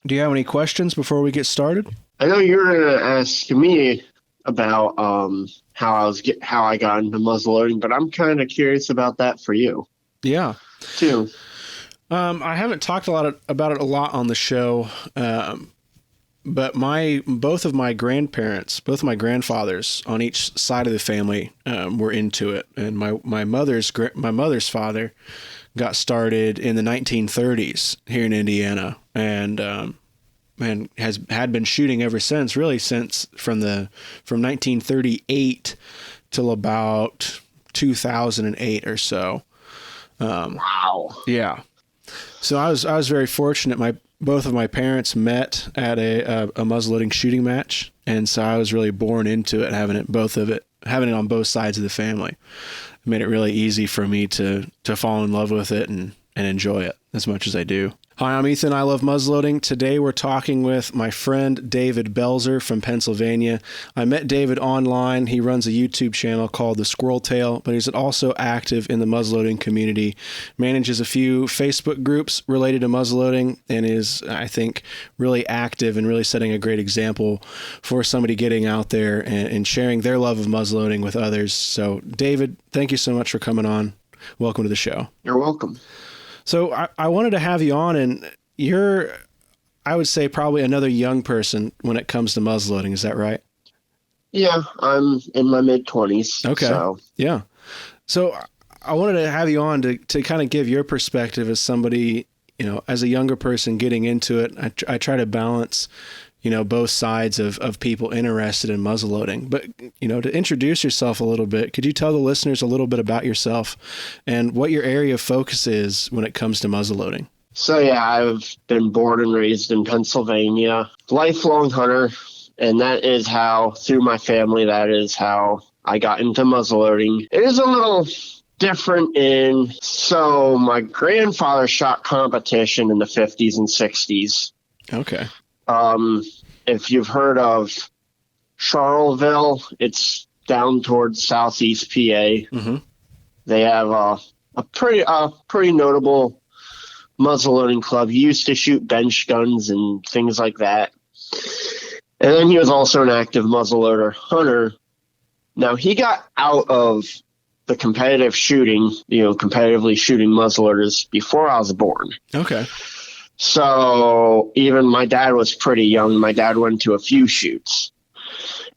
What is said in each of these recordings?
Do you have any questions before we get started? I know you were going to ask me about how I got into muzzleloading, but I'm kind of curious about that for you. Yeah. Too. I haven't talked about it a lot on the show, but both of my grandfathers on each side of the family were into it, and my mother's father got started in the 1930s here in Indiana, and had been shooting ever since, really since from 1938 till about 2008 or so. Wow. Yeah. So I was very fortunate. Both of my parents met at a muzzleloading shooting match, and so I was really born into it, having it on both sides of the family. It made it really easy for me to fall in love with it and enjoy it as much as I do. Hi, I'm Ethan. I love muzzleloading. Today we're talking with my friend David Belzer from Pennsylvania. I met David online. He runs a YouTube channel called The Squirrel Tail, but he's also active in the muzzleloading community, manages a few Facebook groups related to muzzleloading, and is, I think, really active and really setting a great example for somebody getting out there and sharing their love of muzzleloading with others. So, David, thank you so much for coming on. Welcome to the show. You're welcome. So I wanted to have you on, and you're, I would say, probably another young person when it comes to muzzleloading. Is that right? Yeah, I'm in my mid-20s. Okay. So. Yeah. So I wanted to have you on to kind of give your perspective as somebody, as a younger person getting into it. I try to balance, both sides of people interested in muzzleloading. But, to introduce yourself a little bit, could you tell the listeners a little bit about yourself and what your area of focus is when it comes to muzzleloading? So, yeah, I've been born and raised in Pennsylvania, lifelong hunter, and that is how, through my family, that is how I got into muzzleloading. It is a little different so my grandfather shot competition in the 50s and 60s. Okay. If you've heard of Charleville, it's down towards southeast PA. Mm-hmm. They have a pretty notable muzzleloading club. He used to shoot bench guns and things like that. And then he was also an active muzzleloader hunter. Now, he got out of the competitive shooting, competitively shooting muzzleloaders before I was born. Okay. So even my dad was pretty young. My dad went to a few shoots.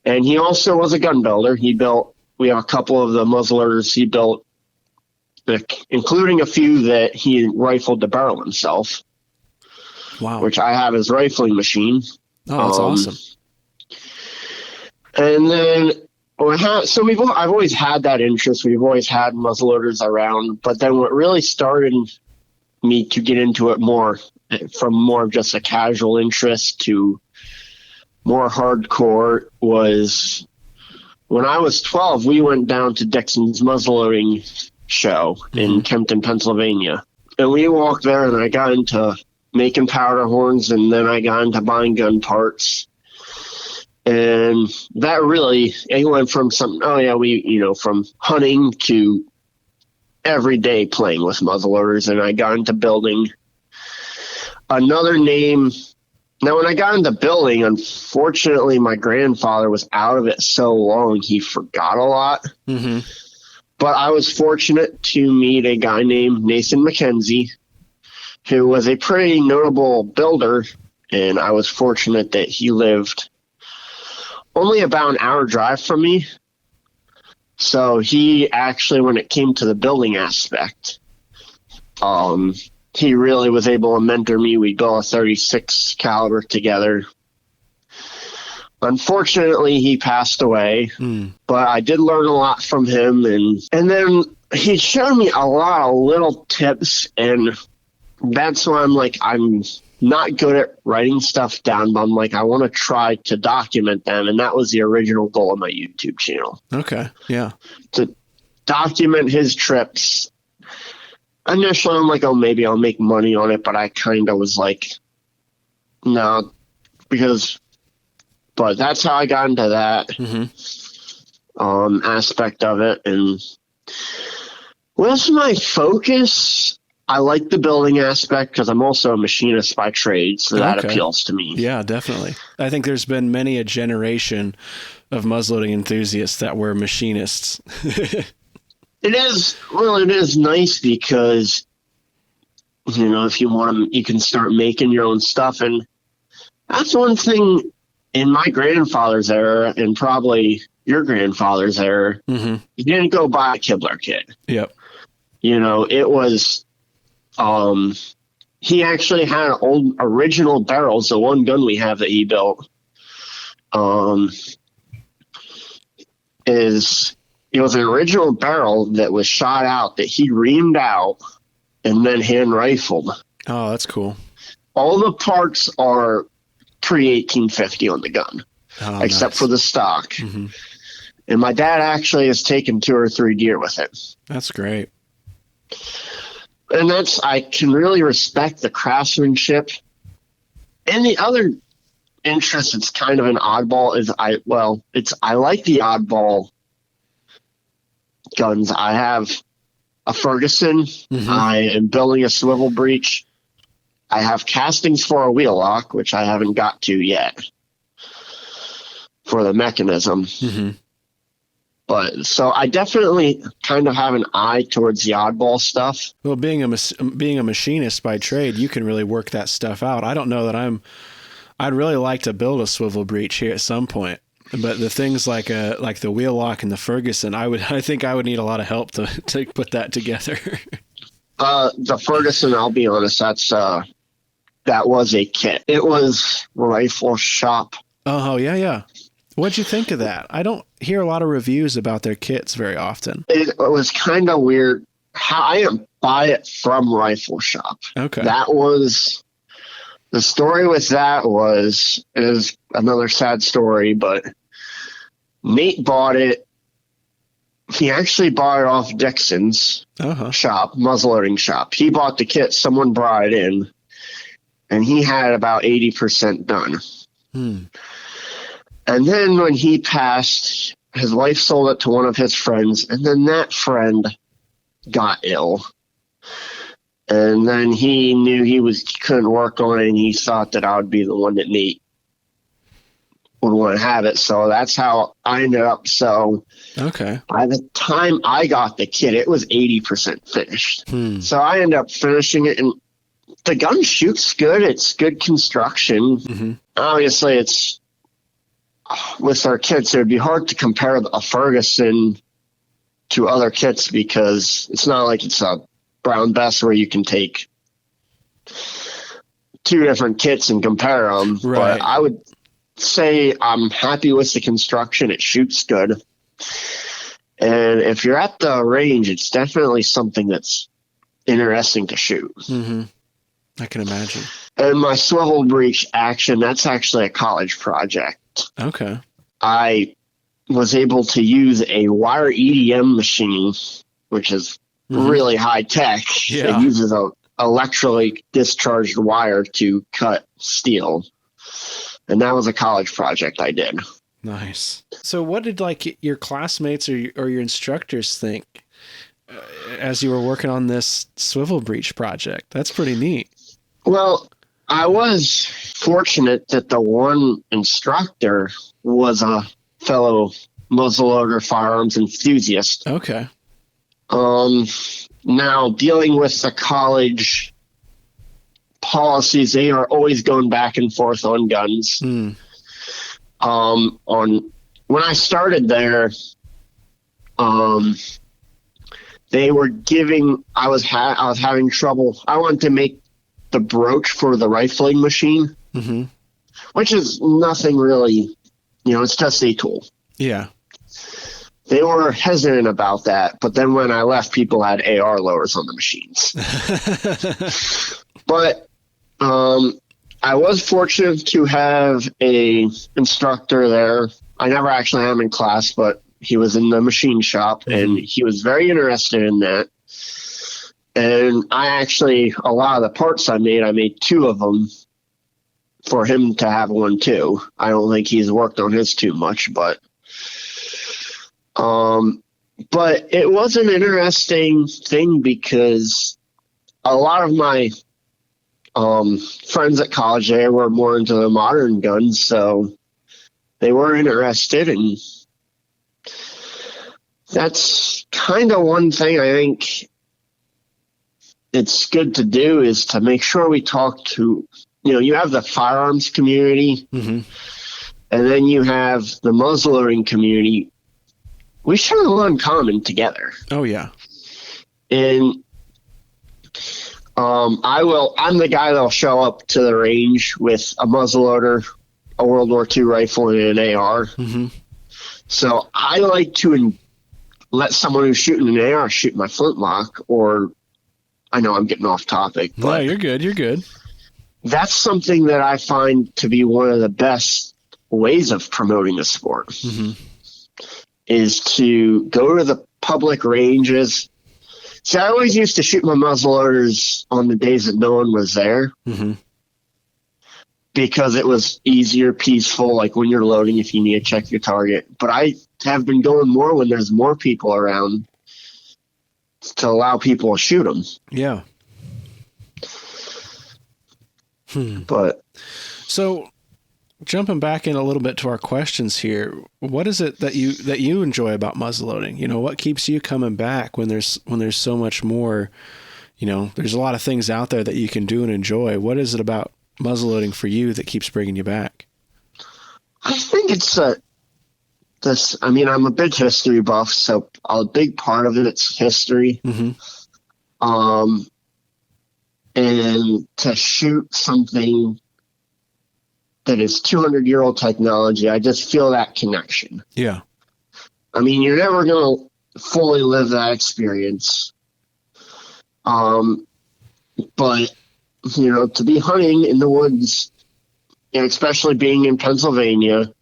And he also was a gun builder. We have a couple of the muzzleloaders he built, including a few that he rifled the barrel himself. Wow. Which I have his rifling machine. Oh, that's awesome. And then I've always had that interest. We've always had muzzleloaders around. But then what really started me to get into it more, from more of just a casual interest to more hardcore, was when I was 12, we went down to Dixon's muzzleloading show in Kempton, Pennsylvania. And we walked there, and I got into making powder horns, and then I got into buying gun parts. And that really, it went from from hunting to every day playing with muzzleloaders, and I got into building. Another name. Now, when I got into building, unfortunately, my grandfather was out of it so long he forgot a lot. Mm-hmm. But I was fortunate to meet a guy named Nathan McKenzie, who was a pretty notable builder, and I was fortunate that he lived only about an hour drive from me. So he actually, when it came to the building aspect, he really was able to mentor me. We built a 36 caliber together. Unfortunately, he passed away, but I did learn a lot from him. And then he showed me a lot of little tips, and that's why I'm not good at writing stuff down, but I'm like, I want to try to document them. And that was the original goal of my YouTube channel. Okay. Yeah. To document his trips. Initially, I'm like, oh, maybe I'll make money on it. But I kind of was like, no, but that's how I got into that aspect of it. And what's my focus? I like the building aspect because I'm also a machinist by trade, so that appeals to me. Yeah, definitely. I think there's been many a generation of muzzleloading enthusiasts that were machinists. It is nice because, if you want, you can start making your own stuff. And that's one thing in my grandfather's era and probably your grandfather's era, you didn't go buy a Kibler kit. Yep. It was, he actually had old original barrels. The one gun we have that he built, it was an original barrel that was shot out that he reamed out and then hand rifled. Oh, that's cool. All the parts are pre-1850 on the gun, except for the stock. Mm-hmm. And my dad actually has taken 2 or 3 deer with it. That's great. And I can really respect the craftsmanship. And the other interest, it's kind of an oddball, is I like the oddball guns. I have a Ferguson. I am building a swivel breech. I have castings for a wheel lock, which I haven't got to yet for the mechanism. But so I definitely kind of have an eye towards the oddball stuff. Well, being a machinist by trade, you can really work that stuff out. I don't know that I'd really like to build a swivel breech here at some point. But the things like the wheel lock and the Ferguson, I think I would need a lot of help to put that together. The Ferguson, I'll be honest, that was a kit. It was Rifle Shop. Oh yeah. What'd you think of that? I don't hear a lot of reviews about their kits very often. It was kind of weird. I didn't buy it from Rifle Shop. Okay. That was the story with that is another sad story, but Nate bought it. He actually bought it off Dixon's shop, muzzleloading shop. He bought the kit. Someone brought it in, and he had about 80% done. And then when he passed, his wife sold it to one of his friends, and then that friend got ill. And then he knew he couldn't work on it, and he thought that I would be the one that Nate would want to have it. So that's how I ended up. So by the time I got the kit, it was 80% finished. So I ended up finishing it, and the gun shoots good. It's good construction. Obviously, it's with our kits, it would be hard to compare a Ferguson to other kits because it's not like it's a Brown Bess where you can take 2 different kits and compare them. Right. But I would say I'm happy with the construction. It shoots good. And if you're at the range, it's definitely something that's interesting to shoot. I can imagine. And my swivel breech action, that's actually a college project. Okay. I was able to use a wire EDM machine, which is really high tech. Yeah. It uses a electrically discharged wire to cut steel. And that was a college project I did. Nice. So what did your classmates or your instructors think as you were working on this swivel breech project? That's pretty neat. Well, I was fortunate that the one instructor was a fellow muzzleloader firearms enthusiast. Okay. Now, dealing with the college policies, they are always going back and forth on guns. When I started there, they were giving. I was having trouble. I wanted to make the broach for the rifling machine, which is nothing really. It's just a tool. Yeah. They were hesitant about that, but then when I left, people had AR loaders on the machines. But I was fortunate to have a instructor there. I never actually had him in class, but he was in the machine shop, and he was very interested in that. And a lot of the parts I made 2 of them for him to have one too. I don't think he's worked on his too much, but it was an interesting thing because a lot of my friends at college, they were more into the modern guns, so they were interested, and that's kind of one thing I think it's good to do is to make sure we talk to, you have the firearms community, Mm-hmm. and then you have the muzzleloading community. We share a lot in common together. Oh yeah. And I'm the guy that'll show up to the range with a muzzleloader, a World War II rifle, and an AR. Mm-hmm. So I like to let someone who's shooting an AR shoot my flintlock, or I know I'm getting off topic, but No, you're good. You're good. that's something that I find to be one of the best ways of promoting the sport, Mm-hmm. is to go to the public ranges. See, I always used to shoot my muzzleloaders on the days that no one was there, Mm-hmm. because it was easier, peaceful, like when you're loading if you need to check your target. But I have been going more when there's more people around to allow people to shoot them. Yeah. But So, jumping back in a little bit to our questions here, what is it that you enjoy about muzzleloading? What keeps you coming back when there's so much more? There's a lot of things out there that you can do and enjoy. What is it about muzzleloading for you that keeps bringing you back? I think it's I'm a big history buff, so a big part of it's history. Mm-hmm. And to shoot something that is 200-year-old technology, I just feel that connection. Yeah. I mean, you're never going to fully live that experience. But, to be hunting in the woods, and especially being in Pennsylvania,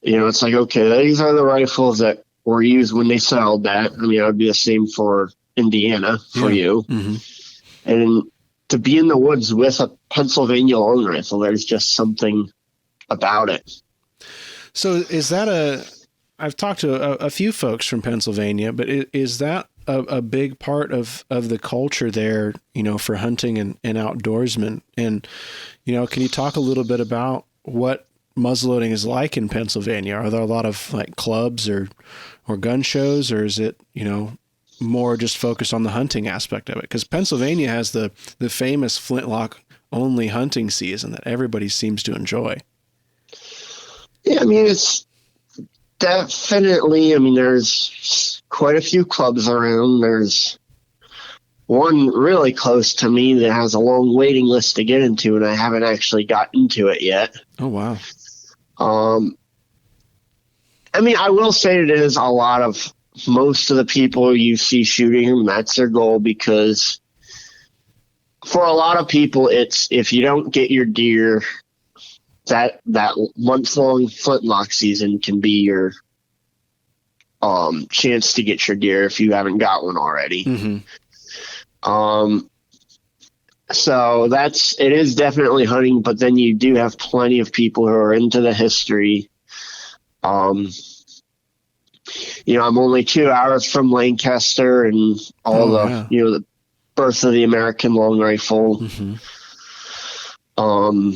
it's like, okay, these are the rifles that were used when they settled that. I mean, it would be the same for Indiana for you. Mm-hmm. And to be in the woods with a Pennsylvania long rifle, there's just something about it. So is that I've talked to a few folks from Pennsylvania, but is that a big part of the culture there, for hunting and outdoorsmen? And, can you talk a little bit about what muzzleloading is like in Pennsylvania? Are there a lot of like clubs or gun shows, or is it, more just focused on the hunting aspect of it? Because Pennsylvania has the famous Flintlock only hunting season that everybody seems to enjoy. Yeah, I mean, it's definitely, there's quite a few clubs around. There's one really close to me that has a long waiting list to get into, and I haven't actually got into it yet. Oh, wow. I will say it is a lot of most of the people you see shooting them, that's their goal, because for a lot of people, it's if you don't get your deer, that month-long flintlock season can be your chance to get your deer if you haven't got one already. Mm-hmm. So it is definitely hunting, but then you do have plenty of people who are into the history. I'm only 2 hours from Lancaster and all the birth of the American long rifle. Mm-hmm.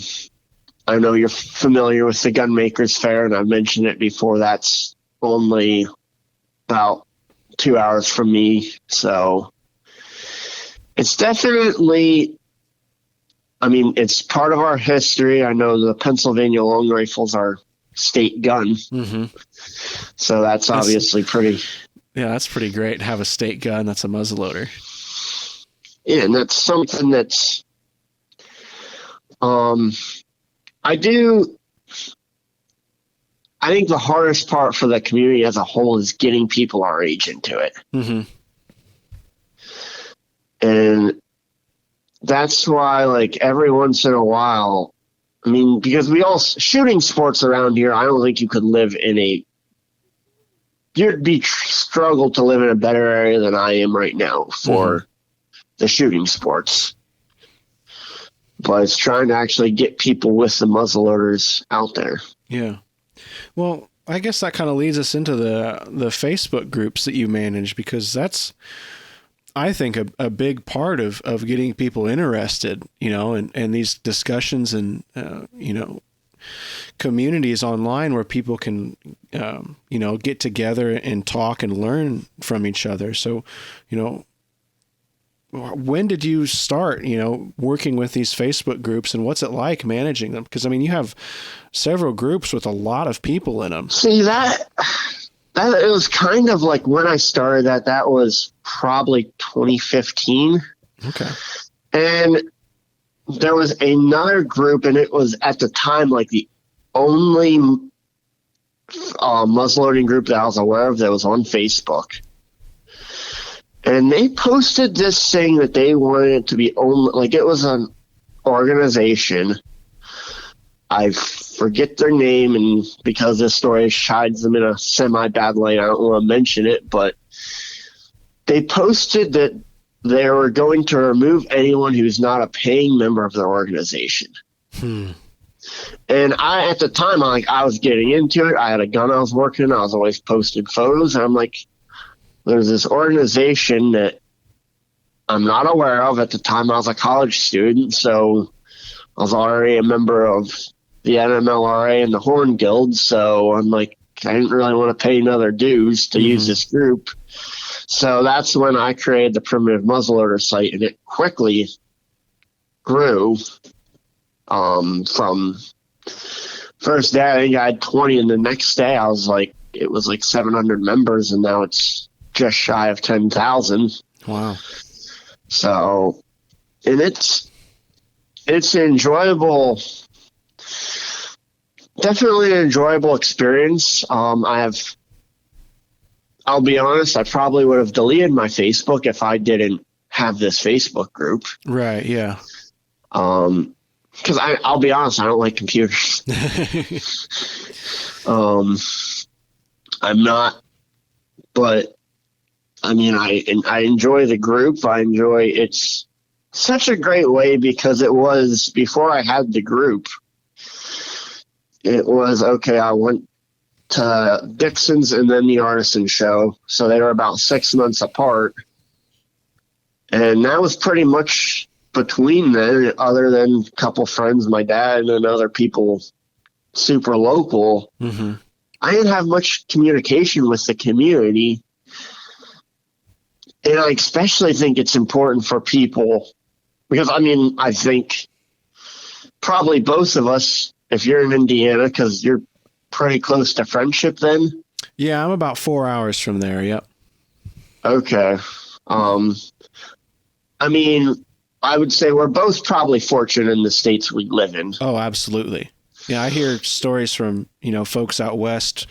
I know you're familiar with the Gunmakers Fair, and I've mentioned it before. That's only about 2 hours from me. So it's definitely, it's part of our history. I know the Pennsylvania long rifles are state gun. Mm-hmm. So that's obviously pretty. Yeah, that's pretty great to have a state gun that's a muzzleloader. Yeah, and that's something that's I think the hardest part for the community as a whole is getting people our age into it. Mm-hmm. And that's why, like, every once in a while, because we all shooting sports around here, I don't think you could live you'd struggle to live in a better area than I am right now for the shooting sports. But it's trying to actually get people with the muzzleloaders out there. Yeah. Well, I guess that kind of leads us into the Facebook groups that you manage, because I think, a big part of getting people interested, and these discussions and, communities online where people can, get together and talk and learn from each other. So, when did you start, working with these Facebook groups, and what's it like managing them? Because, you have several groups with a lot of people in them. See, that it was kind of like when I started that was probably 2015. Okay. And there was another group, and it was at the time like the only muzzleloading group that I was aware of that was on Facebook. And they posted this thing that they wanted it to be only, like, it was an organization. I forget their name, and because this story shides them in a semi-bad light, I don't want to mention it, but they posted that they were going to remove anyone who's not a paying member of their organization. And at the time, I was getting into it. I had a gun I was working. I was always posting photos. And I'm like, there's this organization that I'm not aware of. At the time, I was a college student, so I was already a member of the NMLRA and the Horn Guild. So I'm like, I didn't really want to pay another dues to use this group. So that's when I created the Primitive Muzzleloader site, and it quickly grew. From first day, I think I had 20, and the next day it was like 700 members, and now it's just shy of 10,000. Wow. So, and it's enjoyable, definitely an enjoyable experience. I'll be honest, I probably would have deleted my Facebook if I didn't have this Facebook group. Right, yeah. Because I'll be honest, I don't like computers. I'm not, but I enjoy the group. It's such a great way, because it was before I had the group. It was okay. I went to Dixon's and then the Artisan Show, so they were about 6 months apart, and that was pretty much between then, other than a couple friends, my dad and other people super local. I didn't have much communication with the community. And I especially think it's important for people, because I think probably both of us, if you're in Indiana, because you're pretty close to Friendship then. Yeah, I'm about 4 hours from there. Yep. Okay. I would say we're both probably fortunate in the states we live in. Oh, absolutely. Yeah, I hear stories from, folks out west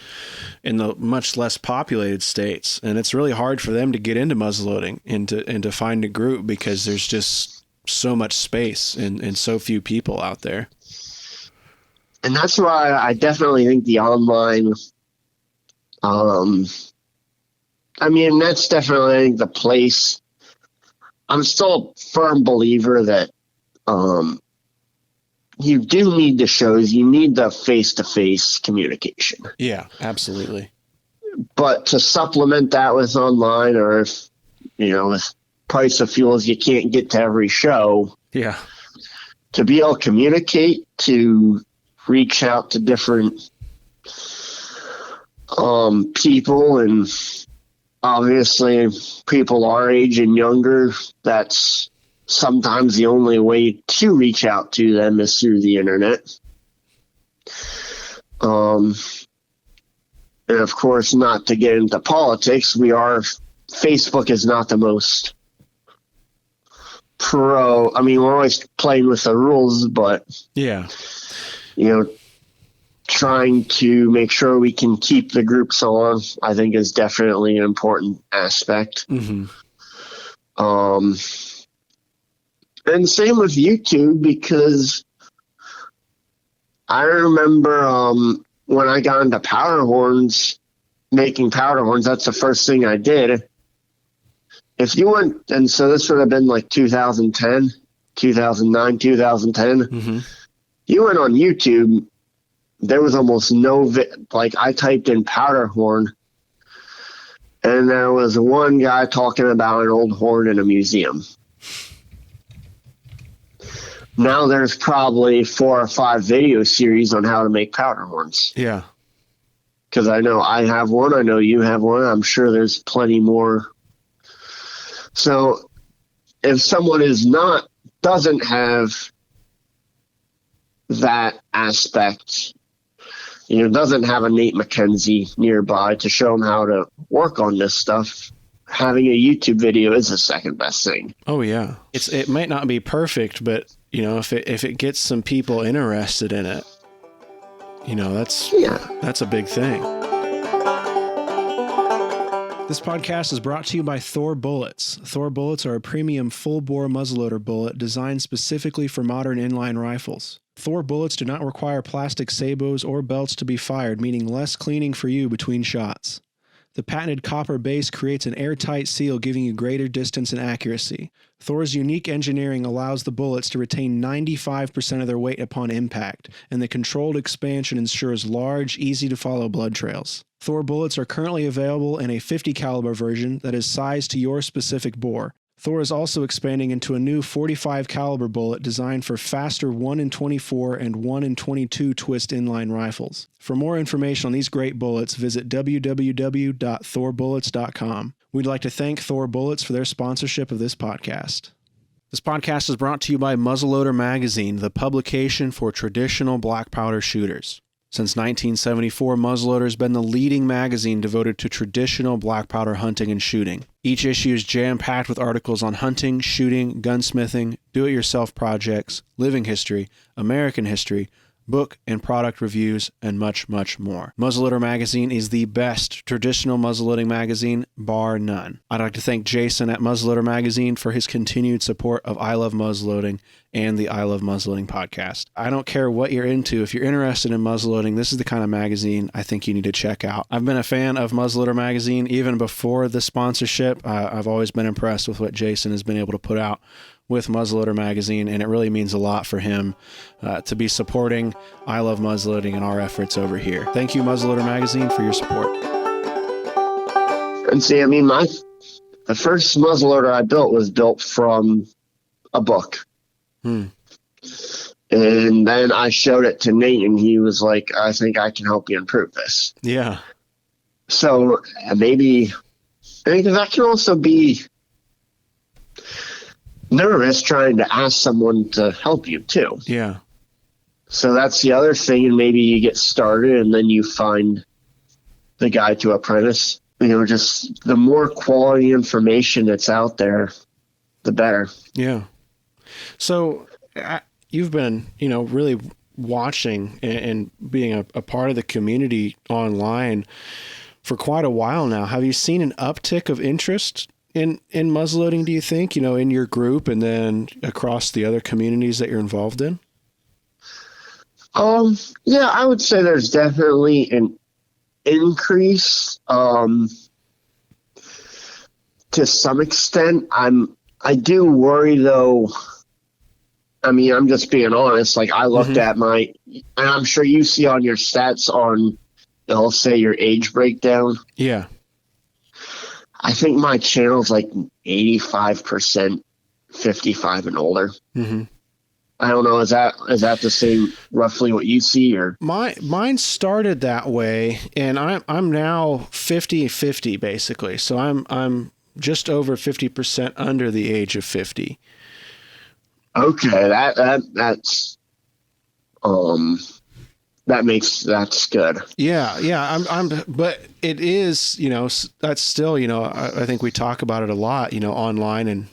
in the much less populated states, and it's really hard for them to get into muzzleloading and to find a group, because there's just so much space and so few people out there. And that's why I definitely think the online, that's definitely the place. I'm still a firm believer that you do need the shows. You need the face-to-face communication. Yeah, absolutely. But to supplement that with online, or if, with price of fuels, you can't get to every show. Yeah. To be able to communicate, to reach out to different people, and obviously people our age and younger, that's sometimes the only way to reach out to them is through the internet. And of course, not to get into politics, Facebook is not the most pro. We're always playing with the rules, but yeah, trying to make sure we can keep the groups on, I think, is definitely an important aspect. And same with YouTube, because I remember when I got into powder horns, making powder horns, that's the first thing I did. If you went, and so this would have been like 2010, 2009, 2010. You went on YouTube, there was almost no, I typed in powder horn, And there was one guy talking about an old horn in a museum. Now there's probably 4 or 5 video series on how to make powder horns. Yeah. Because I know I have one. I know you have one. I'm sure there's plenty more. So if someone doesn't have that aspect, doesn't have a Nate McKenzie nearby to show them how to work on this stuff, having a YouTube video is the second best thing. Oh yeah. It might not be perfect, but if it gets some people interested in it, that's a big thing. This podcast is brought to you by ThorBullets. ThorBullets are a premium full-bore muzzleloader bullet designed specifically for modern inline rifles. ThorBullets do not require plastic sabots or belts to be fired, meaning less cleaning for you between shots. The patented copper base creates an airtight seal, giving you greater distance and accuracy. Thor's unique engineering allows the bullets to retain 95% of their weight upon impact, and the controlled expansion ensures large, easy-to-follow blood trails. Thor bullets are currently available in a 50 caliber version that is sized to your specific bore. Thor is also expanding into a new 45 caliber bullet designed for faster 1 in 24 and 1 in 22 twist inline rifles. For more information on these great bullets, visit www.thorbullets.com. We'd like to thank Thor Bullets for their sponsorship of this podcast. This podcast is brought to you by Muzzleloader Magazine, the publication for traditional black powder shooters. Since 1974, Muzzleloader has been the leading magazine devoted to traditional black powder hunting and shooting. Each issue is jam-packed with articles on hunting, shooting, gunsmithing, do-it-yourself projects, living history, American history, book and product reviews, and much, much more. Muzzleloader Magazine is the best traditional muzzleloading magazine, bar none. I'd like to thank Jason at Muzzleloader Magazine for his continued support of I Love Muzzleloading and the I Love Muzzleloading podcast. I don't care what you're into. If you're interested in muzzleloading, this is the kind of magazine I think you need to check out. I've been a fan of Muzzleloader Magazine even before the sponsorship. I've always been impressed with what Jason has been able to put out with Muzzleloader Magazine, and it really means a lot for him to be supporting I Love Muzzleloading and our efforts over here. Thank you, Muzzleloader Magazine, for your support. And see, the first muzzleloader I built was built from a book. And then I showed it to Nate, and he was like, I think I can help you improve this. Yeah. So maybe, because that can also be nervous trying to ask someone to help you too. Yeah. So that's the other thing, and maybe you get started and then you find the guy to apprentice. Just the more quality information that's out there, the better. Yeah. So you've been, really watching and being a part of the community online for quite a while now. Have you seen an uptick of interest in muzzleloading, do you think, in your group and then across the other communities that you're involved in? Yeah, I would say there's definitely an increase. To some extent, I do worry though. I'm just being honest. Like, I looked at and I'm sure you see on your stats it'll say your age breakdown. Yeah. I think my channel's like 85% 55 and older. Mm-hmm. I don't know. Is that the same, roughly what you see, or? Mine started that way, and I'm now 50-50 basically. So I'm just over 50% under the age of 50. Okay, that's that's good. Yeah. But it is, that's still, I think we talk about it a lot, online and,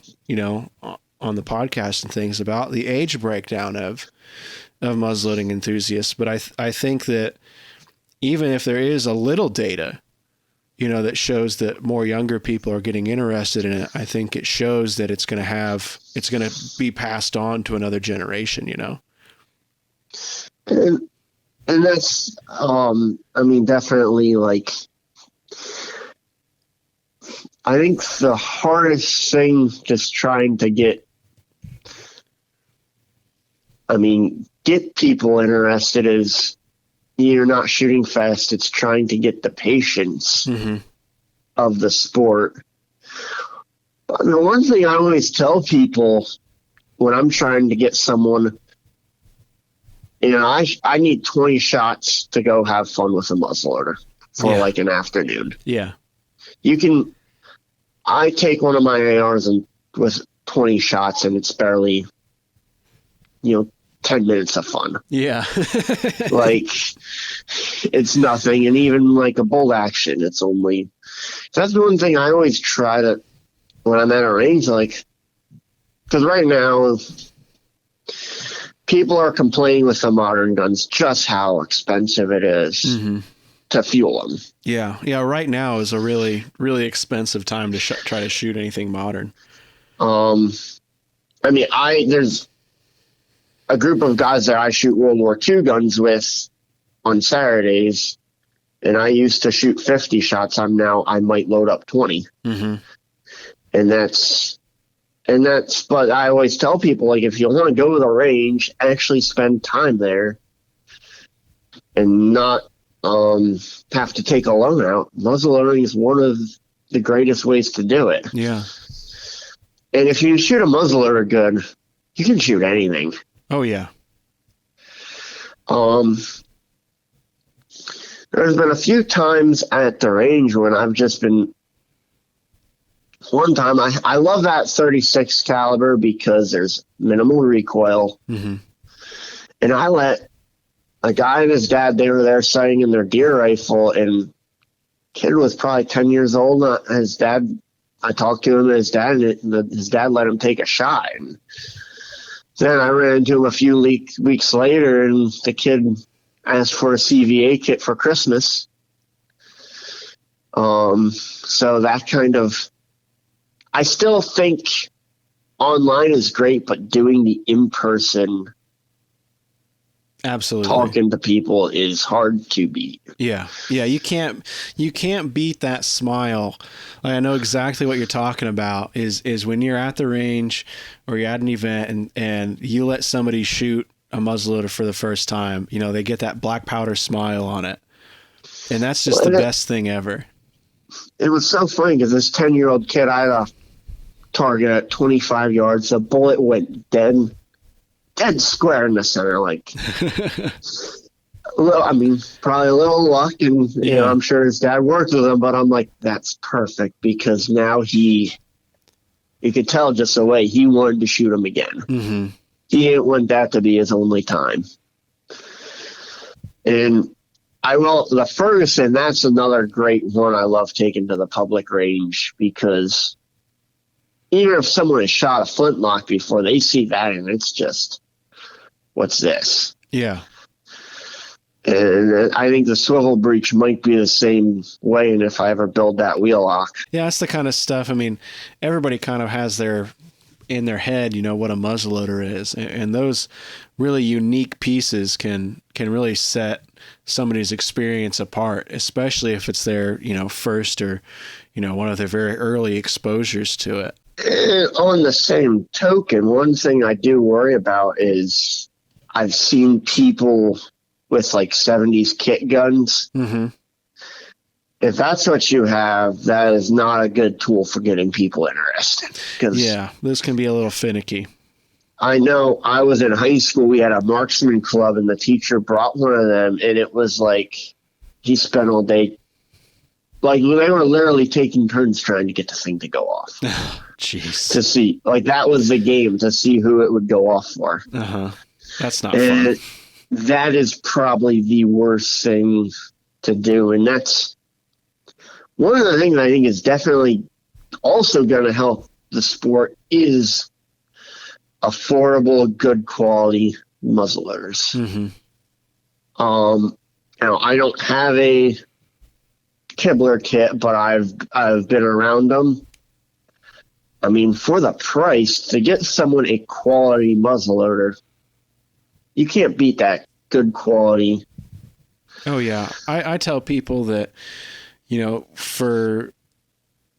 on the podcast and things about the age breakdown of muzzleloading enthusiasts. But I think that even if there is a little data, that shows that more younger people are getting interested in it, I think it shows that it's going to be passed on to another generation, And that's, definitely, like, I think the hardest thing just trying to get people interested is you're not shooting fast. It's trying to get the patience of the sport. But the one thing I always tell people when I'm trying to get someone, I need 20 shots to go have fun with a muzzleloader for like an afternoon. Yeah. I take one of my ARs and with 20 shots and it's barely, 10 minutes of fun. Yeah. Like it's nothing. And even like a bolt action, it's only, that's the one thing I always try to, when I'm at a range, like, because right now people are complaining with the modern guns just how expensive it is to fuel them. Yeah. Yeah. Right now is a really, really expensive time to try to shoot anything modern. There's a group of guys that I shoot World War II guns with on Saturdays, and I used to shoot 50 shots. I might load up 20. Mm-hmm. But I always tell people, like, if you want to go to the range, actually spend time there and not have to take a loan out. Muzzleloading is one of the greatest ways to do it. Yeah. And if you shoot a muzzleloader good, you can shoot anything. Oh, yeah. There's been a few times at the range when I've just been. One time, I love that 36 caliber because there's minimal recoil. Mm-hmm. And I let a guy and his dad, they were there sighting in their deer rifle, and kid was probably 10 years old. His dad, I talked to him and his dad let him take a shot. And then I ran into him a few weeks later, and the kid asked for a CVA kit for Christmas. So that kind of, I still think online is great, but doing the in-person absolutely talking to people is hard to beat. Yeah. Yeah. You can't beat that smile. Like, I know exactly what you're talking about is when you're at the range or you're at an event and you let somebody shoot a muzzleloader for the first time, they get that black powder smile on it. And that's just the best thing ever. It was so funny because this 10-year-old kid, I had a target at 25 yards. The bullet went dead square in the center. Like, probably a little luck, and I'm sure his dad worked with him. But I'm like, that's perfect because now you could tell just the way he wanted to shoot him again. Mm-hmm. He didn't want that to be his only time. And the Ferguson, that's another great one I love taking to the public range because even if someone has shot a Flintlock before, they see that and it's just, what's this? Yeah. And I think the swivel breech might be the same way. And if I ever build that wheel lock. Yeah, that's the kind of stuff. Everybody kind of has in their head, what a muzzleloader is. And those really unique pieces can really set somebody's experience apart, especially if it's their, first or, one of their very early exposures to it. And on the same token, one thing I do worry about is I've seen people with like 70s kit guns. Mm-hmm. If that's what you have, that is not a good tool for getting people interested. Yeah, those can be a little finicky. I know I was in high school, we had a marksman club, and the teacher brought one of them, and it was like he spent all day. Like, they were literally taking turns trying to get the thing to go off. Jeez. To see. Like, that was the game, to see who it would go off for. Uh-huh. That's not fun. That is probably the worst thing to do. And that's one of the things I think is definitely also going to help the sport is affordable, good quality muzzleloaders. Mm-hmm. I don't have a Kibler kit, but I've been around them. For the price, to get someone a quality muzzleloader, you can't beat that good quality. Oh, yeah. I tell people that, for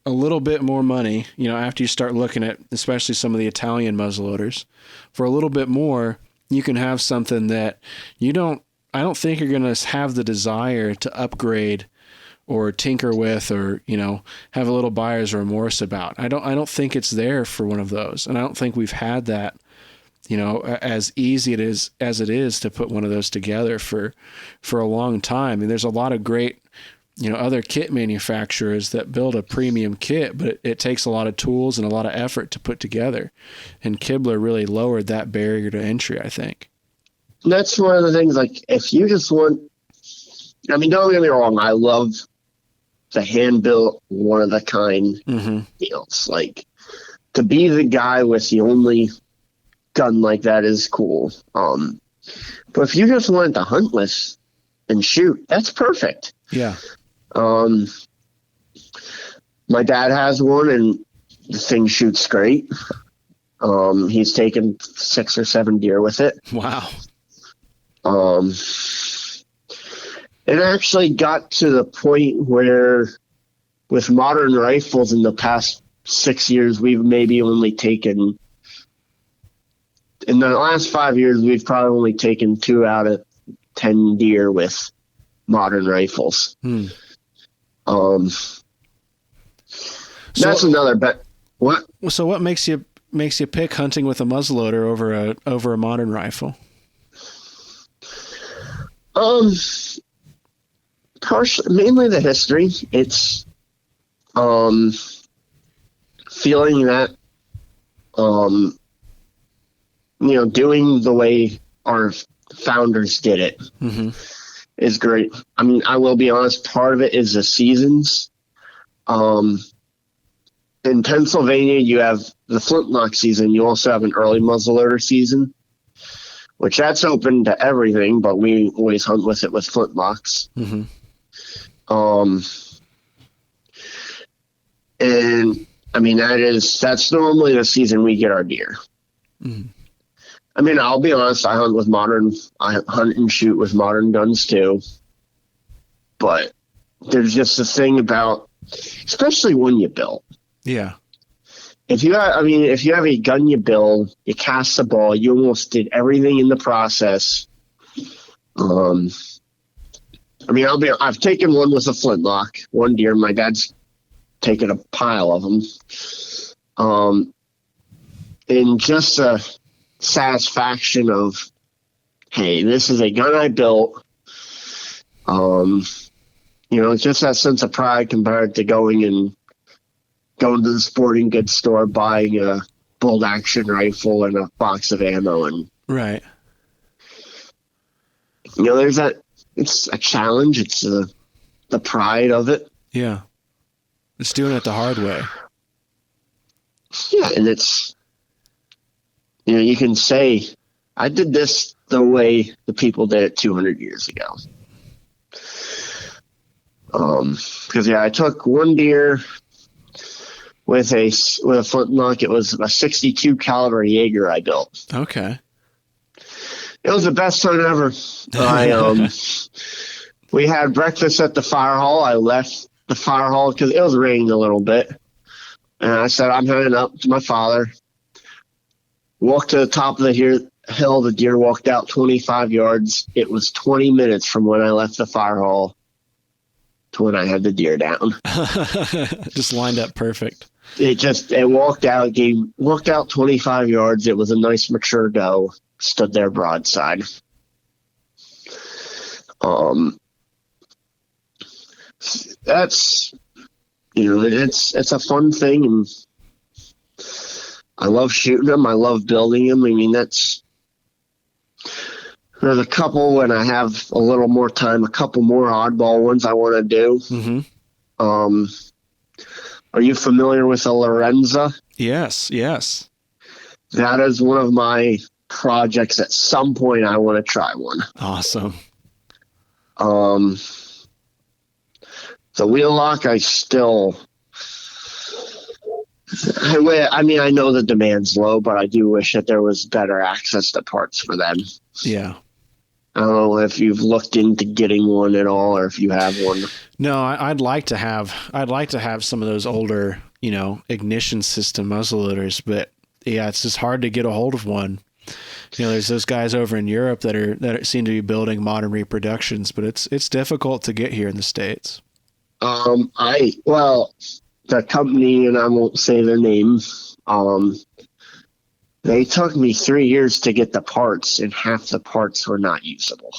a little bit more money, after you start looking at especially some of the Italian muzzleloaders, for a little bit more, you can have something that I don't think you're going to have the desire to upgrade or tinker with, or, you know, have a little buyer's remorse about. I don't think it's there for one of those. And I don't think we've had that, you know, as easy as it is to put one of those together for a long time. And there's a lot of great, you know, other kit manufacturers that build a premium kit, but it takes a lot of tools and a lot of effort to put together. And Kibler really lowered that barrier to entry, I think. That's one of the things, like, if you just want, I mean, don't get me wrong, I love the hand-built, one-of-the-kind deals. Like, to be the guy with the only gun like that is cool. But if you just wanted to hunt with and shoot, that's perfect. Yeah. My dad has one, and the thing shoots great. He's taken 6 or 7 deer with it. Wow. It actually got to the point where, with modern rifles in the past 6 years, we've maybe only taken, in the last 5 years, we've probably only taken 2 out of 10 deer with modern rifles. That's another bet. What? So what makes you pick hunting with a muzzleloader over a modern rifle? Partially, mainly the history. It's feeling that you know, doing the way our founders did it is great. I mean, I will be honest, part of it is the seasons. In Pennsylvania, you have the Flintlock season. You also have an early muzzleloader season, which that's open to everything, but we always hunt with it with Flintlocks. And I mean, that's normally the season we get our deer. I mean, I'll be honest, I hunt and shoot with modern guns too. But there's just a thing about, especially when you build. Yeah. If you have a gun you build, you cast the ball, you almost did everything in the process. I mean, I've taken one with a Flintlock, one deer. My dad's taken a pile of them. And just a satisfaction of, hey, this is a gun I built. You know, it's just that sense of pride compared to going to the sporting goods store, buying a bolt action rifle and a box of ammo. And right. You know, there's that, it's a challenge. It's the pride of it. Yeah. It's doing it the hard way. Yeah. And it's, you know, you can say, I did this the way the people did it 200 years ago. Because I took one deer with a Flintlock. It was a 62 caliber Jaeger I built. Okay. It was the best hunt ever. We had breakfast at the fire hall. I left the fire hall because it was raining a little bit, and I said, I'm heading up to my father. Walked to the top of the hill. The deer walked out 25 yards. It was 20 minutes from when I left the fire hall to when I had the deer down. Just lined up perfect. It walked out 25 yards. It was a nice mature doe. Stood there broadside. That's, you know, it's a fun thing, and I love shooting them. I love building them. I mean, there's a couple when I have a little more time, a couple more oddball ones I want to do. Are you familiar with a Lorenza? Yes. That is one of my projects. At some point I want to try one. Awesome. The wheel lock, I mean, I know the demand's low, but I do wish that there was better access to parts for them. Yeah. I don't know if you've looked into getting one at all, or if you have one. No, I'd like to have some of those older, you know, ignition system muzzleloaders, but yeah, it's just hard to get a hold of one. You know, there's those guys over in Europe that seem to be building modern reproductions, but it's difficult to get here in the States. The company, and I won't say their name, they took me 3 years to get the parts, and half the parts were not usable.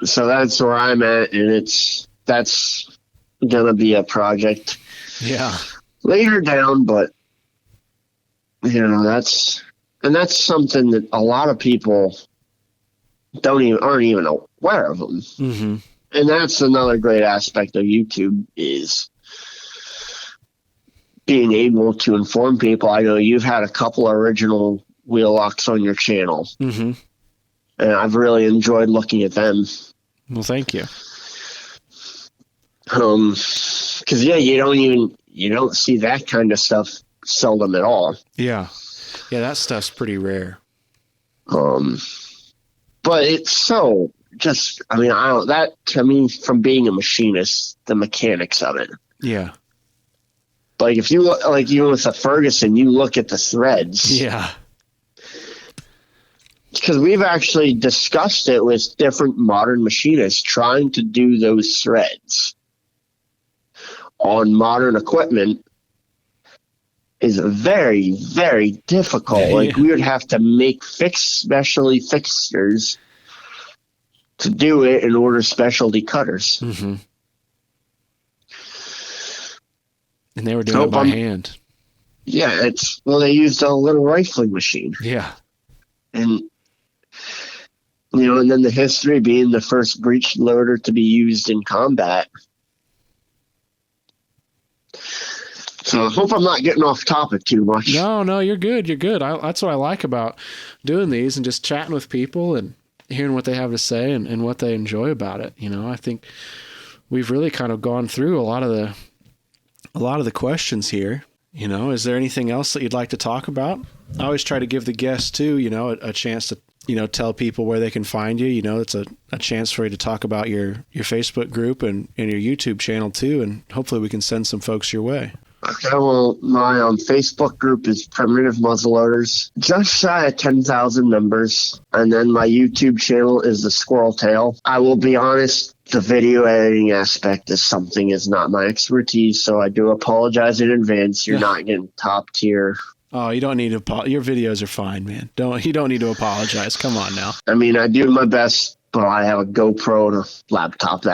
So that's where I'm at, and that's gonna be a project. Yeah. Later down, but that's something that a lot of people aren't even aware of them. Mm-hmm. And that's another great aspect of YouTube is being able to inform people. I know you've had a couple original wheel locks on your channel, mm-hmm. and I've really enjoyed looking at them. Well, thank you. Because you don't see that kind of stuff seldom at all. Yeah, that stuff's pretty rare. But it's so just, to me, from being a machinist, the mechanics of it. Yeah. Like if you look, like even with the Ferguson, you look at the threads. Yeah. Because we've actually discussed it with different modern machinists trying to do those threads on modern equipment is very, very difficult. Yeah. Like we would have to make specialty fixtures to do it and order specialty cutters. Mm-hmm. And they were doing it by hand. Yeah, they used a little rifling machine. Yeah. And and then the history being the first breech loader to be used in combat. So I hope I'm not getting off topic too much. No, you're good. You're good. That's what I like about doing these and just chatting with people and hearing what they have to say and what they enjoy about it. I think we've really kind of gone through a lot of the questions here. Is there anything else that you'd like to talk about? I always try to give the guests too, a chance to, tell people where they can find you. It's a chance for you to talk about your Facebook group and your YouTube channel too. And hopefully we can send some folks your way. Okay, well, my Facebook group is Primitive Muzzleloaders, just shy of 10,000 members, and then my YouTube channel is The Squirrel Tail. I will be honest, the video editing aspect is not my expertise, so I do apologize in advance. You're not getting top tier. Oh, you don't need to. Your videos are fine, man. You don't need to apologize. Come on now. I do my best. But I have a GoPro and a laptop.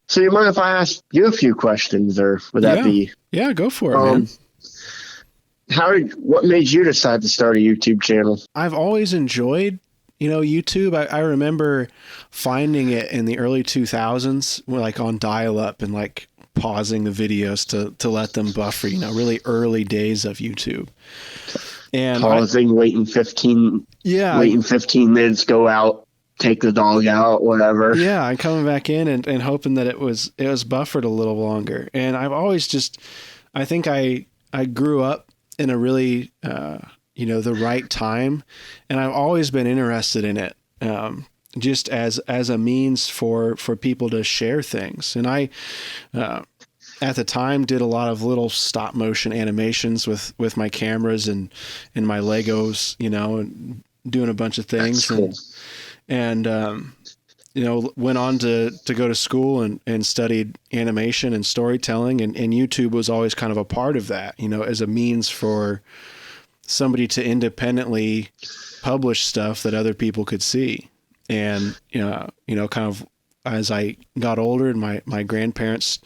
So you mind if I ask you a few questions, or would that be? Yeah, go for it, man. What made you decide to start a YouTube channel? I've always enjoyed, YouTube. I remember finding it in the early 2000s, like on dial-up and like pausing the videos to let them buffer, really early days of YouTube. And pausing, waiting 15 minutes, go out. Take the dog out, whatever. Yeah, and coming back in and hoping that it was buffered a little longer. And I've always I think I grew up in a really, the right time. And I've always been interested in it, just as a means for people to share things. And I, at the time, did a lot of little stop motion animations with my cameras and my Legos, and doing a bunch of things. That's cool. And went on to go to school and studied animation and storytelling, and YouTube was always kind of a part of that, as a means for somebody to independently publish stuff that other people could see. And, kind of as I got older and my grandparents,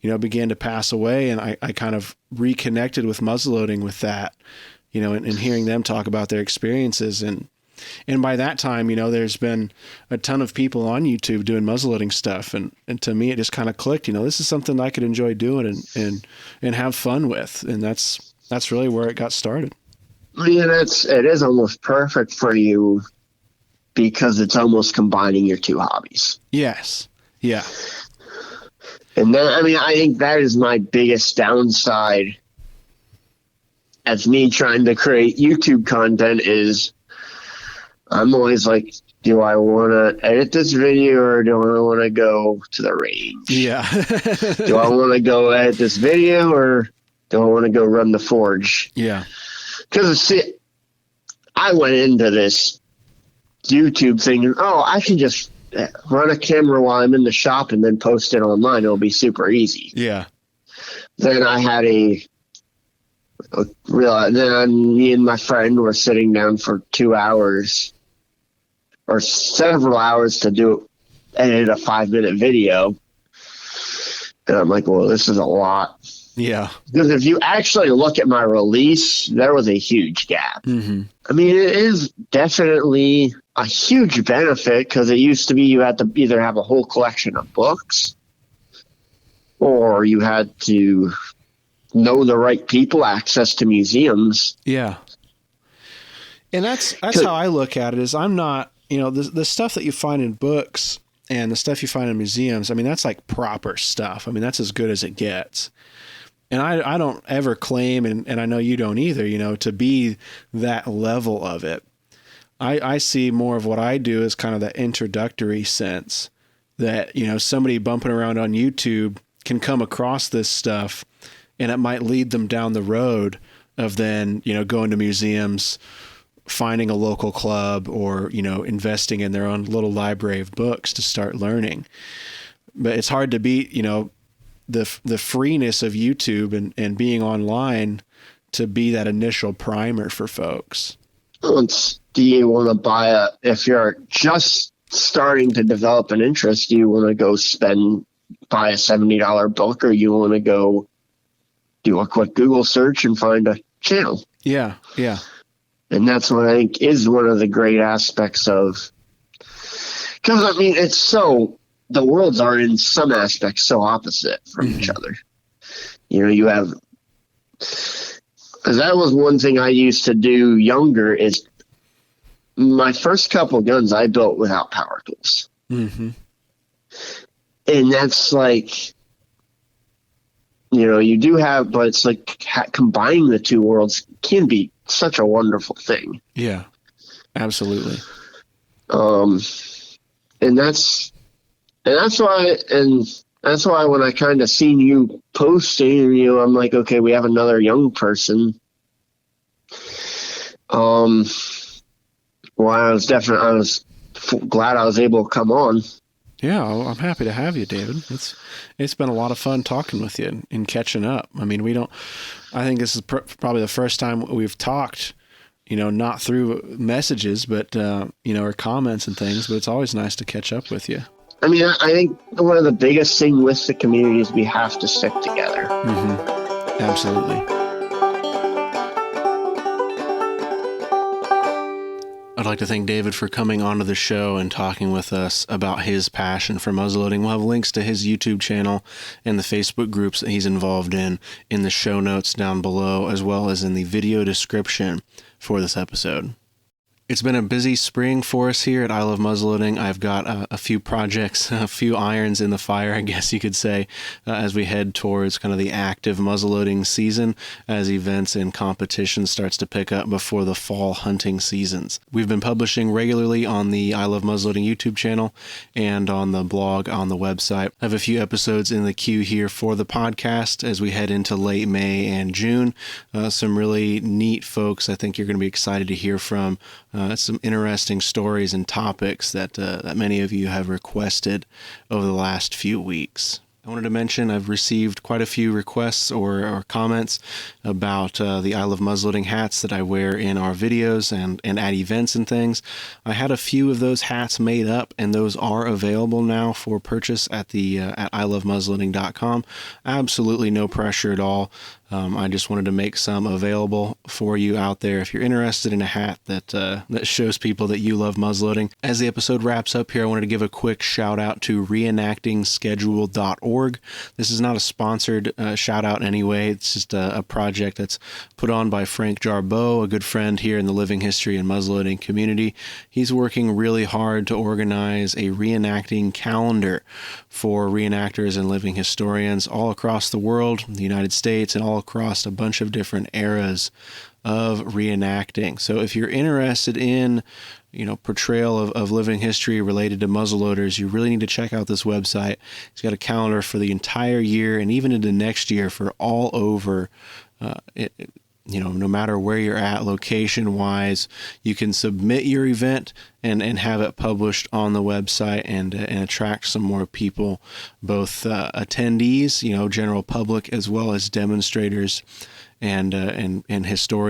began to pass away, and I kind of reconnected with muzzleloading with that, and hearing them talk about their experiences. And by that time, there's been a ton of people on YouTube doing muzzleloading stuff. And to me, it just kind of clicked, this is something I could enjoy doing and have fun with. And that's really where it got started. Yeah, it is almost perfect for you because it's almost combining your two hobbies. Yes. Yeah. And then, I think that is my biggest downside as me trying to create YouTube content is I'm always like, do I want to edit this video or do I want to go to the range? Yeah. Do I want to go edit this video or do I want to go run the forge? Yeah. Because I went into this YouTube thinking, I can just run a camera while I'm in the shop and then post it online. It'll be super easy. Yeah. Then I had then me and my friend were sitting down for 2 hours or several hours to edit a 5-minute video. And I'm like, well, this is a lot. Yeah. Because if you actually look at my release, there was a huge gap. Mm-hmm. I mean, it is definitely a huge benefit, because it used to be you had to either have a whole collection of books or you had to know the right people, access to museums. Yeah. And that's how I look at it. Is I'm not, the stuff that you find in books and the stuff you find in museums, I mean, that's like proper stuff. I mean, that's as good as it gets. And I don't ever claim, and I know you don't either, to be that level of it. I see more of what I do as kind of that introductory sense that, somebody bumping around on YouTube can come across this stuff, and it might lead them down the road of then, going to museums, finding a local club, or, investing in their own little library of books to start learning. But it's hard to beat, the freeness of YouTube and being online to be that initial primer for folks. Do you want to if you're just starting to develop an interest, do you want to go buy a $70 book, or you want to go do a quick Google search and find a channel? Yeah. Yeah. And that's what I think is one of the great aspects of, because I mean, the worlds are in some aspects so opposite from each other. You have, because that was one thing I used to do younger, is my first couple guns I built without power tools. Mm-hmm. And that's like, you do have, but it's like combining the two worlds can be such a wonderful thing. Yeah, absolutely. And that's why when I kind of seen you posting, I'm like, okay, we have another young person. Well, I was glad I was able to come on. Yeah, well, I'm happy to have you, David. It's been a lot of fun talking with you and catching up. I mean, I think this is probably the first time we've talked, not through messages, but, or comments and things, but it's always nice to catch up with you. I mean, I think one of the biggest things with the community is we have to stick together. Mm-hmm. Absolutely. I'd like to thank David for coming onto the show and talking with us about his passion for muzzleloading. We'll have links to his YouTube channel and the Facebook groups that he's involved in the show notes down below, as well as in the video description for this episode. It's been a busy spring for us here at I Love Muzzleloading. I've got a few projects, a few irons in the fire, I guess you could say, as we head towards kind of the active muzzleloading season, as events and competition starts to pick up before the fall hunting seasons. We've been publishing regularly on the I Love Muzzleloading YouTube channel and on the blog on the website. I have a few episodes in the queue here for the podcast as we head into late May and June. Some really neat folks I think you're going to be excited to hear from. Some interesting stories and topics that many of you have requested over the last few weeks. I wanted to mention I've received quite a few requests or comments about the I Love Muzzleloading hats that I wear in our videos and at events and things. I had a few of those hats made up, and those are available now for purchase at ilovemuzzleloading.com. Absolutely no pressure at all. I just wanted to make some available for you out there if you're interested in a hat that shows people that you love muzzleloading. As the episode wraps up here, I wanted to give a quick shout out to reenactingschedule.org. This is not a sponsored shout out in any way. It's just a project that's put on by Frank Jarbeau, a good friend here in the living history and muzzleloading community. He's working really hard to organize a reenacting calendar for reenactors and living historians all across the world, the United States, and all across a bunch of different eras of reenacting. So if you're interested in, portrayal of living history related to muzzleloaders, you really need to check out this website. It's got a calendar for the entire year and even into next year for all over no matter where you're at location wise, you can submit your event and have it published on the website and attract some more people, both attendees, general public, as well as demonstrators and historians.